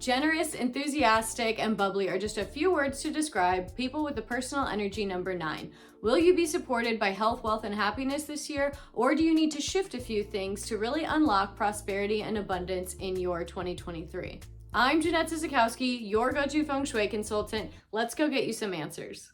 Generous, enthusiastic, and bubbly are just a few words to describe people with the personal energy number 9. Will you be supported by health, wealth, and happiness this year, or do you need to shift a few things to really unlock prosperity and abundance in your 2023? I'm Jeanette Zizikowski, your go-to Feng Shui consultant. Let's go get you some answers.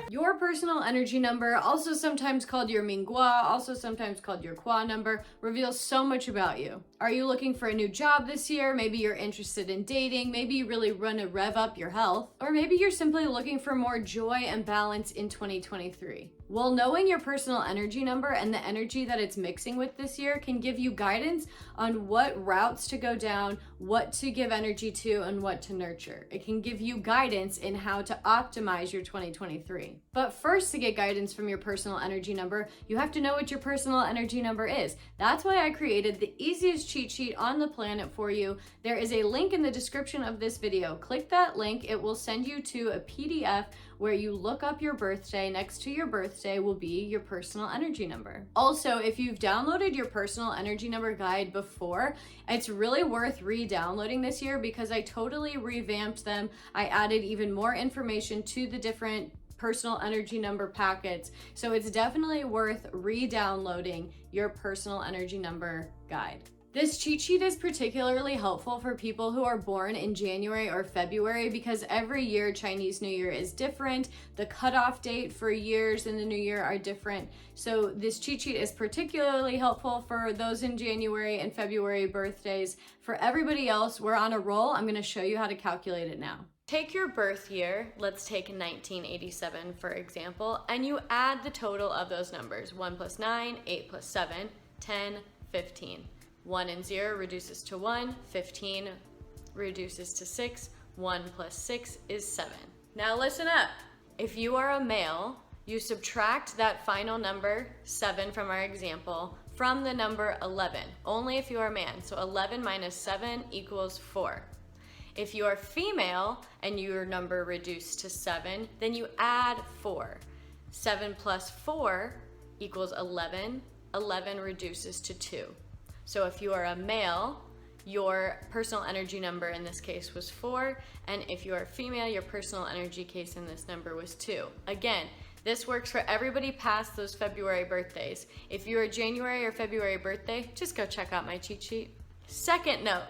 Your personal energy number, also sometimes called your Ming Gua, also sometimes called your KUA number, reveals so much about you. Are you looking for a new job this year? Maybe you're interested in dating. Maybe you really want to rev up your health. Or maybe you're simply looking for more joy and balance in 2023. Well, knowing your personal energy number and the energy that it's mixing with this year can give you guidance on what routes to go down, what to give energy to, and what to nurture. It can give you guidance in how to optimize your 2023. But first, to get guidance from your personal energy number, you have to know what your personal energy number is. That's why I created the easiest cheat sheet on the planet for you. There is a link in the description of this video. Click that link. It will send you to a PDF where you look up your birthday. Next to your birthday will be your personal energy number. Also, if you've downloaded your personal energy number guide before, it's really worth re-downloading this year because I totally revamped them. I added even more information to the different personal energy number packets. So it's definitely worth re-downloading your personal energy number guide. This cheat sheet is particularly helpful for people who are born in January or February because every year Chinese New Year is different. The cutoff date for years in the new year are different. So this cheat sheet is particularly helpful for those in January and February birthdays. For everybody else, we're on a roll. I'm going to show you how to calculate it now. Take your birth year, let's take 1987 for example, and you add the total of those numbers. 1 plus 9, 8 plus 7, 10, 15. 1 and 0 reduces to 1, 15 reduces to 6, 1 plus 6 is 7. Now listen up. If you are a male, you subtract that final number, 7 from our example, from the number 11, only if you are a man. So 11 minus 7 equals 4. If you are female and your number reduced to 7, then you add 4. 7 plus 4 equals 11. 11 reduces to 2. So if you are a male, your personal energy number in this case was 4, and if you are a female, your personal energy case in this number was 2. Again, this works for everybody past those February birthdays. If you're a January or February birthday, just go check out my cheat sheet. Second note,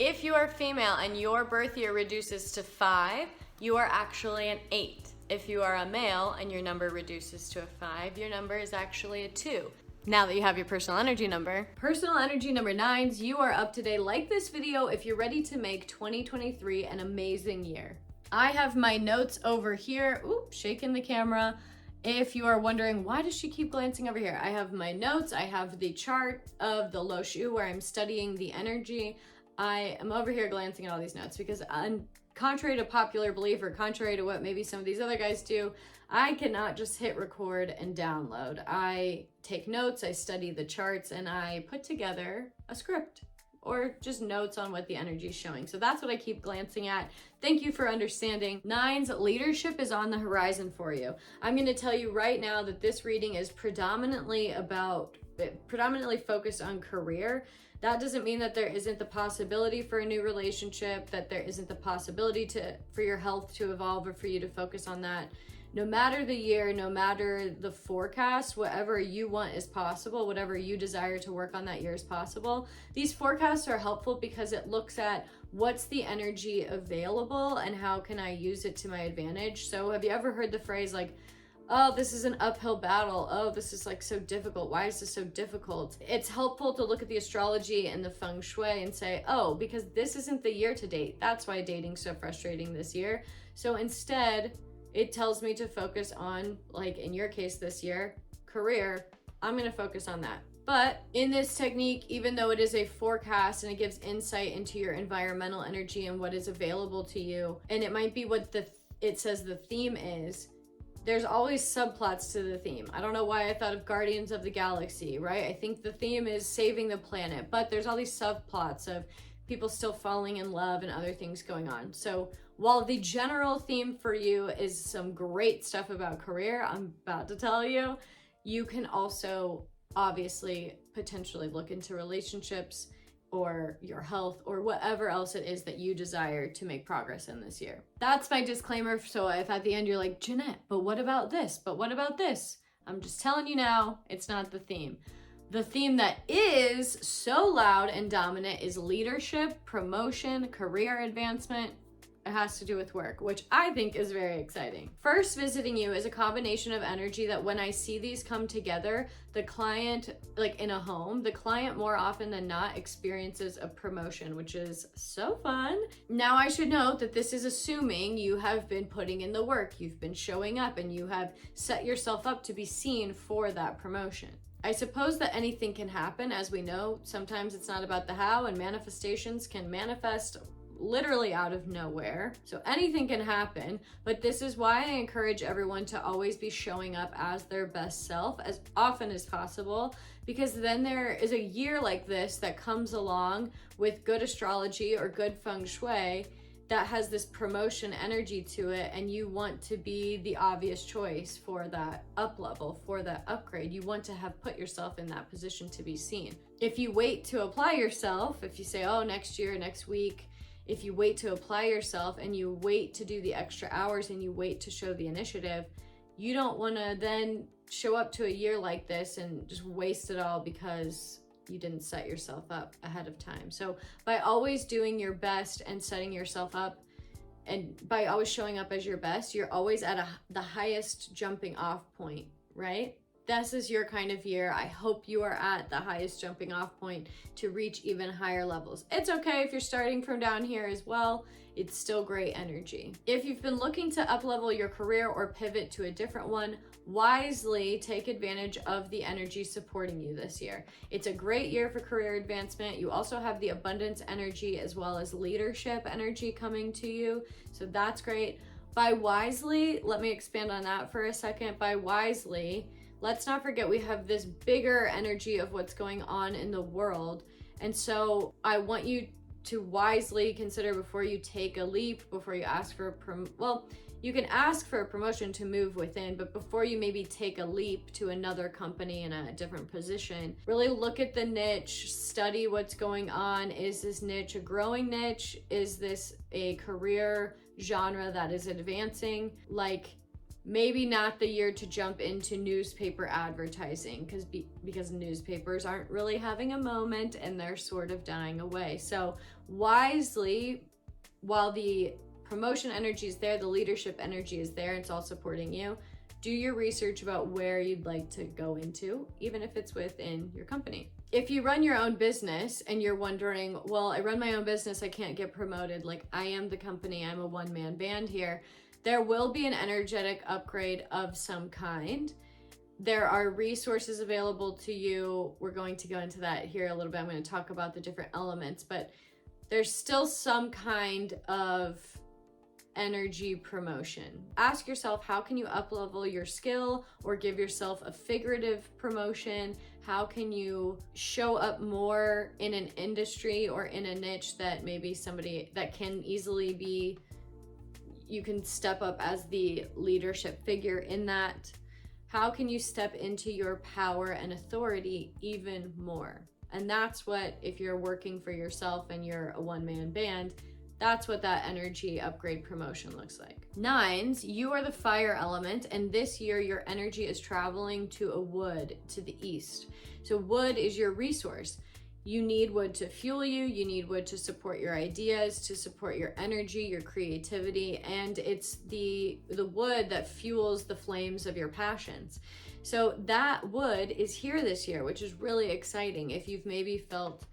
if you are female and your birth year reduces to 5, you are actually an 8. If you are a male and your number reduces to a 5, your number is actually a 2. Now that you have your personal energy number. Personal energy number 9s, you are up to date. Like this video if you're ready to make 2023 an amazing year. I have my notes over here. Oops, shaking the camera. If you are wondering, why does she keep glancing over here? I have my notes. I have the chart of the Lo Shu where I'm studying the energy. I am over here glancing at all these notes because contrary to popular belief or contrary to what maybe some of these other guys do, I cannot just hit record and download. I take notes, I study the charts, and I put together a script or just notes on what the energy is showing. So that's what I keep glancing at. Thank you for understanding. 9s, leadership is on the horizon for you. I'm going to tell you right now that this reading is predominantly focused on career. That doesn't mean that there isn't the possibility for a new relationship, that there isn't the possibility for your health to evolve or for you to focus on that. No matter the year, no matter the forecast, whatever you want is possible, whatever you desire to work on that year is possible. These forecasts are helpful because it looks at what's the energy available and how can I use it to my advantage. So have you ever heard the phrase like, oh, this is an uphill battle. Oh, this is like so difficult. Why is this so difficult? It's helpful to look at the astrology and the Feng Shui and say, oh, because this isn't the year to date. That's why dating's so frustrating this year. So instead, it tells me to focus on, like in your case this year, career. I'm going to focus on that. But in this technique, even though it is a forecast and it gives insight into your environmental energy and what is available to you, and it might be what it says the theme is, there's always subplots to the theme. I don't know why I thought of Guardians of the Galaxy, right? I think the theme is saving the planet, but there's all these subplots of people still falling in love and other things going on. So while the general theme for you is some great stuff about career, I'm about to tell you, you can also obviously potentially look into relationships or your health or whatever else it is that you desire to make progress in this year. That's my disclaimer. So if at the end you're like, Jeanette, but what about this? But what about this? I'm just telling you now, it's not the theme. The theme that is so loud and dominant is leadership, promotion, career advancement. It has to do with work, which I think is very exciting. First visiting you is a combination of energy that when I see these come together, the client, like in a home, the client more often than not experiences a promotion, which is so fun. Now I should note that this is assuming you have been putting in the work, you've been showing up, and you have set yourself up to be seen for that promotion. I suppose that anything can happen. As we know, sometimes it's not about the how, and manifestations can manifest literally out of nowhere. So anything can happen, but this is why I encourage everyone to always be showing up as their best self as often as possible, because then there is a year like this that comes along with good astrology or good Feng Shui that has this promotion energy to it, and you want to be the obvious choice for that up level, for that upgrade. You want to have put yourself in that position to be seen. If you wait to apply yourself, if you say, oh, next year, next week, if you wait to apply yourself and you wait to do the extra hours and you wait to show the initiative, you don't want to then show up to a year like this and just waste it all because you didn't set yourself up ahead of time. So by always doing your best and setting yourself up, and by always showing up as your best, you're always at the highest jumping off point, right? This is your kind of year. I hope you are at the highest jumping off point to reach even higher levels. It's okay if you're starting from down here as well. It's still great energy. If you've been looking to up-level your career or pivot to a different one, wisely take advantage of the energy supporting you this year. It's a great year for career advancement. You also have the abundance energy as well as leadership energy coming to you. So that's great. By wisely, let me expand on that for a second. By wisely, let's not forget we have this bigger energy of what's going on in the world. And so I want you to wisely consider before you take a leap, before you ask for you can ask for a promotion to move within, but before you maybe take a leap to another company in a different position, really look at the niche, study what's going on. Is this niche a growing niche? Is this a career genre that is advancing? Like, maybe not the year to jump into newspaper advertising because newspapers aren't really having a moment and they're sort of dying away. So wisely, while the promotion energy is there, the leadership energy is there, it's all supporting you, do your research about where you'd like to go into, even if it's within your company. If you run your own business and you're wondering, well, I run my own business, I can't get promoted, like I am the company, I'm a one-man band here, there will be an energetic upgrade of some kind. There are resources available to you. We're going to go into that here a little bit. I'm going to talk about the different elements, but there's still some kind of energy promotion. Ask yourself, how can you up-level your skill or give yourself a figurative promotion? How can you show up more in an industry or in a niche that maybe somebody that can easily be, you can step up as the leadership figure in that? How can you step into your power and authority even more? And that's what, if you're working for yourself and you're a one-man band, that's what that energy upgrade promotion looks like. Nines, you are the fire element, and this year your energy is traveling to a wood to the east. So wood is your resource. You need wood to fuel you, you need wood to support your ideas, to support your energy, your creativity, and it's the wood that fuels the flames of your passions. So that wood is here this year, which is really exciting. If you've maybe felt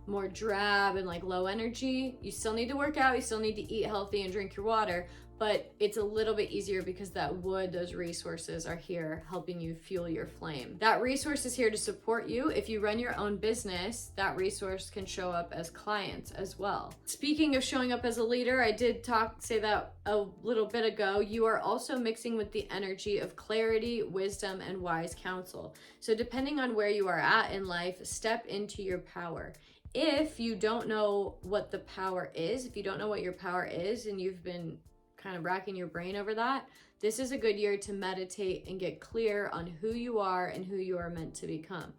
more drab and like low energy, you still need to work out, you still need to eat healthy and drink your water, but it's a little bit easier because that wood, those resources are here helping you fuel your flame. That resource is here to support you. If you run your own business, that resource can show up as clients as well. Speaking of showing up as a leader, I did say that a little bit ago, you are also mixing with the energy of clarity, wisdom, and wise counsel. So depending on where you are at in life, step into your power. If you don't know what the power is, if you don't know what your power is and you've been kind of racking your brain over that, this is a good year to meditate and get clear on who you are and who you are meant to become.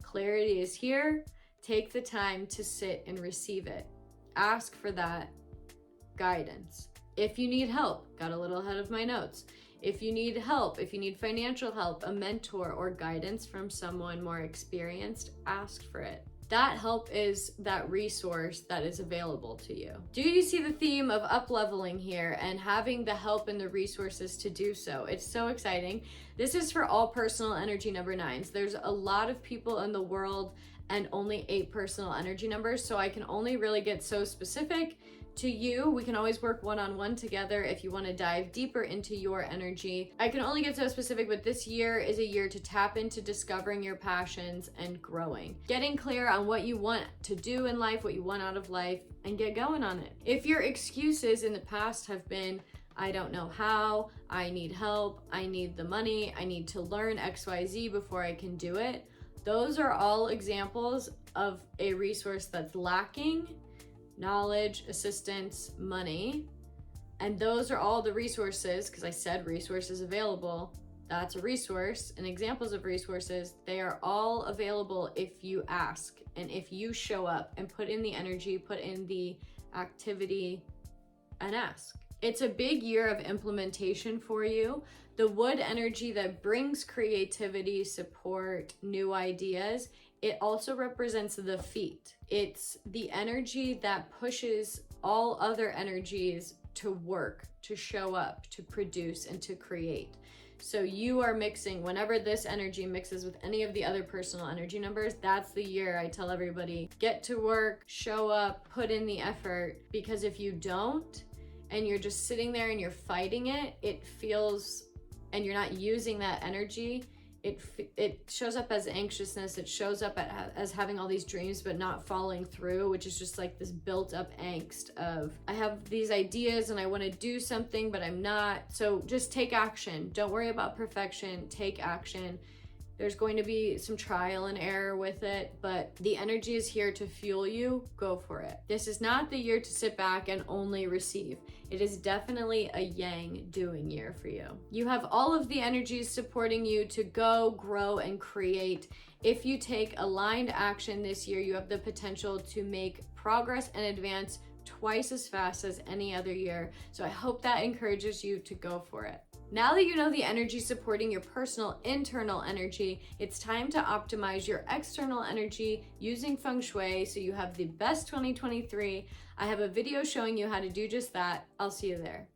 Clarity is here. Take the time to sit and receive it. Ask for that guidance. If you need help, got a little ahead of my notes. If you need help, if you need financial help, a mentor or guidance from someone more experienced, ask for it. That help is that resource that is available to you. Do you see the theme of up-leveling here and having the help and the resources to do so? It's so exciting. This is for all personal energy number 9s. There's a lot of people in the world and only 8 personal energy numbers, so I can only really get so specific to you. We can always work one-on-one together if you want to dive deeper into your energy. I can only get so specific, but this year is a year to tap into discovering your passions and growing. Getting clear on what you want to do in life, what you want out of life, and get going on it. If your excuses in the past have been, I don't know how, I need help, I need the money, I need to learn XYZ before I can do it, those are all examples of a resource that's lacking: knowledge, assistance, money. And those are all the resources, because I said resources available. That's a resource, and examples of resources, they are all available if you ask and if you show up and put in the energy, put in the activity, and ask. It's a big year of implementation for you. The wood energy that brings creativity, support, new ideas, it also represents the feet. It's the energy that pushes all other energies to work, to show up, to produce, and to create. So you are mixing, whenever this energy mixes with any of the other personal energy numbers, that's the year I tell everybody, get to work, show up, put in the effort, because if you don't, and you're just sitting there and you're fighting it, it feels, and you're not using that energy, it shows up as anxiousness. It shows up as having all these dreams but not following through, which is just like this built up angst of, I have these ideas and I want to do something but I'm not. So just take action. Don't worry about perfection. Take action. There's going to be some trial and error with it, but the energy is here to fuel you. Go for it. This is not the year to sit back and only receive. It is definitely a yang doing year for you. You have all of the energies supporting you to go, grow, and create. If you take aligned action this year, you have the potential to make progress and advance twice as fast as any other year. So I hope that encourages you to go for it. Now that you know the energy supporting your personal internal energy, it's time to optimize your external energy using Feng Shui so you have the best 2023. I have a video showing you how to do just that. I'll see you there.